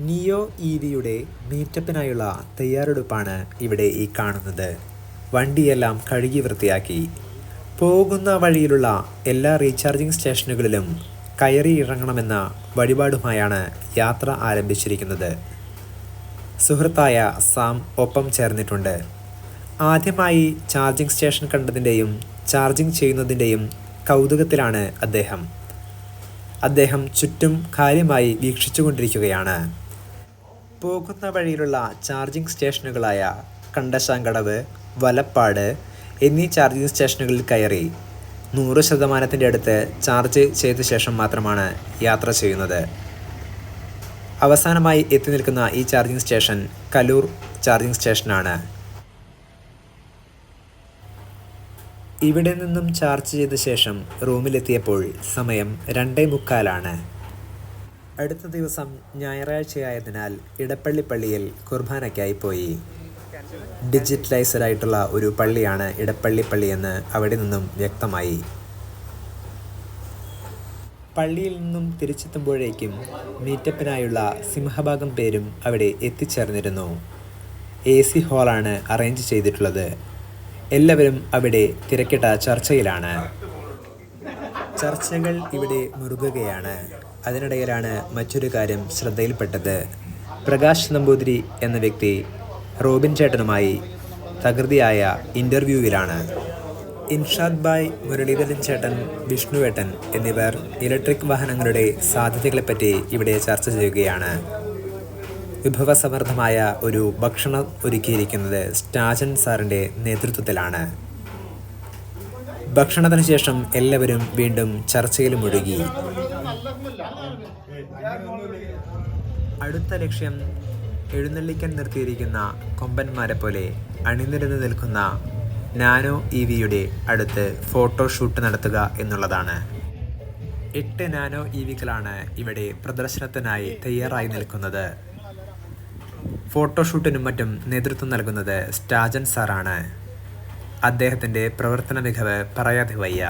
നിയോ ഇവിയുടെ മീറ്റപ്പിനായുള്ള തയ്യാറെടുപ്പാണ് ഇവിടെ ഈ കാണുന്നത്. വണ്ടിയെല്ലാം കഴുകി വൃത്തിയാക്കി. പോകുന്ന വഴിയിലുള്ള എല്ലാ റീചാർജിംഗ് സ്റ്റേഷനുകളിലും കയറി ഇറങ്ങണമെന്ന വഴിപാടുമായാണ് യാത്ര ആരംഭിച്ചിരിക്കുന്നത്. സുഹൃത്തായ സാം ഒപ്പം ചേർന്നിട്ടുണ്ട്. ആദ്യമായി ചാർജിംഗ് സ്റ്റേഷൻ കണ്ടതിൻ്റെയും ചാർജിംഗ് ചെയ്യുന്നതിൻ്റെയും കൗതുകത്തിലാണ് അദ്ദേഹം ചുറ്റും കാര്യമായി വീക്ഷിച്ചുകൊണ്ടിരിക്കുകയാണ്. പോകുന്ന വഴിയിലുള്ള ചാർജിംഗ് സ്റ്റേഷനുകളായ കണ്ടശാങ്കടവ്, വലപ്പാട് എന്നീ ചാർജിംഗ് സ്റ്റേഷനുകളിൽ കയറി 100% അടുത്ത് ചാർജ് ചെയ്ത ശേഷം മാത്രമാണ് യാത്ര ചെയ്യുന്നത്. അവസാനമായി എത്തി നിൽക്കുന്ന ഈ ചാർജിംഗ് സ്റ്റേഷൻ കലൂർ ചാർജിംഗ് സ്റ്റേഷനാണ്. ഇവിടെ നിന്നും ചാർജ് ചെയ്ത ശേഷം റൂമിലെത്തിയപ്പോൾ സമയം 2:45. അടുത്ത ദിവസം ഞായറാഴ്ചയായതിനാൽ ഇടപ്പള്ളി പള്ളിയിൽ കുർബാനയ്ക്കായി പോയി. ഡിജിറ്റലൈസ്ഡായിട്ടുള്ള ഒരു പള്ളിയാണ് ഇടപ്പള്ളി പള്ളിയെന്ന് അവിടെ നിന്നും വ്യക്തമായി. പള്ളിയിൽ നിന്നും തിരിച്ചെത്തുമ്പോഴേക്കും മീറ്റപ്പിനായുള്ള സിംഹഭാഗം പേരും അവിടെ എത്തിച്ചേർന്നിരുന്നു. AC ഹാളാണ് അറേഞ്ച് ചെയ്തിട്ടുള്ളത്. എല്ലാവരും അവിടെ തിരക്കിട്ട ചർച്ചയിലാണ്. ചർച്ചകൾ ഇവിടെ മുറുകുകയാണ്. അതിനിടയിലാണ് മറ്റൊരു കാര്യം ശ്രദ്ധയിൽപ്പെട്ടത്. പ്രകാശ് നമ്പൂതിരി എന്ന വ്യക്തി റോബിൻ ചേട്ടനുമായി തകൃതിയായ ഇൻ്റർവ്യൂവിലാണ്. ഇൻഷാദ് ഭായ്, മുരളീധരൻ ചേട്ടൻ, വിഷ്ണുവേട്ടൻ എന്നിവർ ഇലക്ട്രിക് വാഹനങ്ങളുടെ സാധ്യതകളെപ്പറ്റി ഇവിടെ ചർച്ച ചെയ്യുകയാണ്. വിഭവസമൃദ്ധമായ ഒരു ഭക്ഷണം ഒരുക്കിയിരിക്കുന്നത് സ്റ്റാജൻ സാറിൻ്റെ നേതൃത്വത്തിലാണ്. ഭക്ഷണത്തിന് ശേഷം എല്ലാവരും വീണ്ടും ചർച്ചയിൽ മുഴുകി. അടുത്ത ലക്ഷ്യം എഴുന്നള്ളിക്കാൻ നിർത്തിയിരിക്കുന്ന കൊമ്പന്മാരെ പോലെ അണിനിരന്ന് നിൽക്കുന്ന നാനോ ഇവിയുടെ അടുത്ത് ഫോട്ടോഷൂട്ട് നടത്തുക എന്നുള്ളതാണ്. 8 നാനോ ഇവികളാണ് ഇവിടെ പ്രദർശനത്തിനായി തയ്യാറായി നിൽക്കുന്നത്. ഫോട്ടോഷൂട്ടിനും മറ്റും നേതൃത്വം നൽകുന്നത് സ്റ്റാജൻ സാറാണ്. അദ്ദേഹത്തിൻ്റെ പ്രവർത്തന മികവ് പറയാതെ വയ്യ.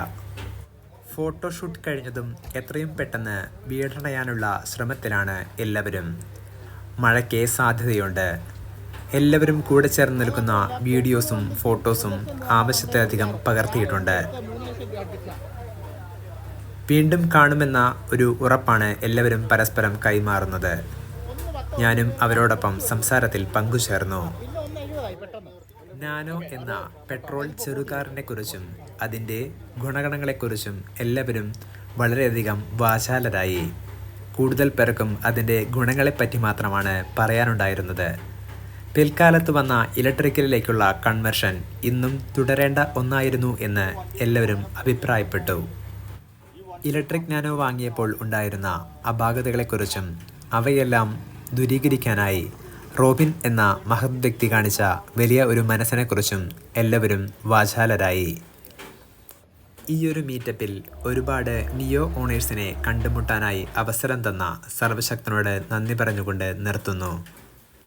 ഫോട്ടോഷൂട്ട് കഴിഞ്ഞതും എത്രയും പെട്ടെന്ന് വീടണയാനുള്ള ശ്രമത്തിലാണ് എല്ലാവരും. മഴയ്ക്ക് സാധ്യതയുണ്ട്. എല്ലാവരും കൂടെ ചേർന്ന് നിൽക്കുന്ന വീഡിയോസും ഫോട്ടോസും ആവശ്യത്തിലധികം പകർത്തിയിട്ടുണ്ട്. വീണ്ടും കാണുമെന്ന ഒരു ഉറപ്പാണ് എല്ലാവരും പരസ്പരം കൈമാറുന്നത്. ഞാനും അവരോടൊപ്പം സംസാരത്തിൽ പങ്കുചേർന്നു. നാനോ എന്ന പെട്രോൾ ചെറുകാറിനെക്കുറിച്ചും അതിൻ്റെ ഗുണഗണങ്ങളെക്കുറിച്ചും എല്ലാവരും വളരെയധികം വാചാലരായി. കൂടുതൽ പേർക്കും അതിൻ്റെ ഗുണങ്ങളെപ്പറ്റി മാത്രമാണ് പറയാനുണ്ടായിരുന്നത്. പിൽക്കാലത്ത് വന്ന ഇലക്ട്രിക്കലിലേക്കുള്ള കൺവെർഷൻ ഇന്നും തുടരേണ്ട ഒന്നായിരുന്നു എന്ന് എല്ലാവരും അഭിപ്രായപ്പെട്ടു. ഇലക്ട്രിക് നാനോ വാങ്ങിയപ്പോൾ ഉണ്ടായിരുന്ന അപാകതകളെക്കുറിച്ചും അവയെല്ലാം ദൂരീകരിക്കാനായി റോബിൻ എന്ന മഹത് വ്യക്തി കാണിച്ച വലിയ ഒരു മനസ്സിനെക്കുറിച്ചും എല്ലാവരും വാചാലരായി. ഈയൊരു മീറ്റപ്പിൽ ഒരുപാട് നിയോ ഓണേഴ്സിനെ കണ്ടുമുട്ടാനായി അവസരം തന്ന സർവശക്തനോട് നന്ദി പറഞ്ഞുകൊണ്ട് നിർത്തുന്നു.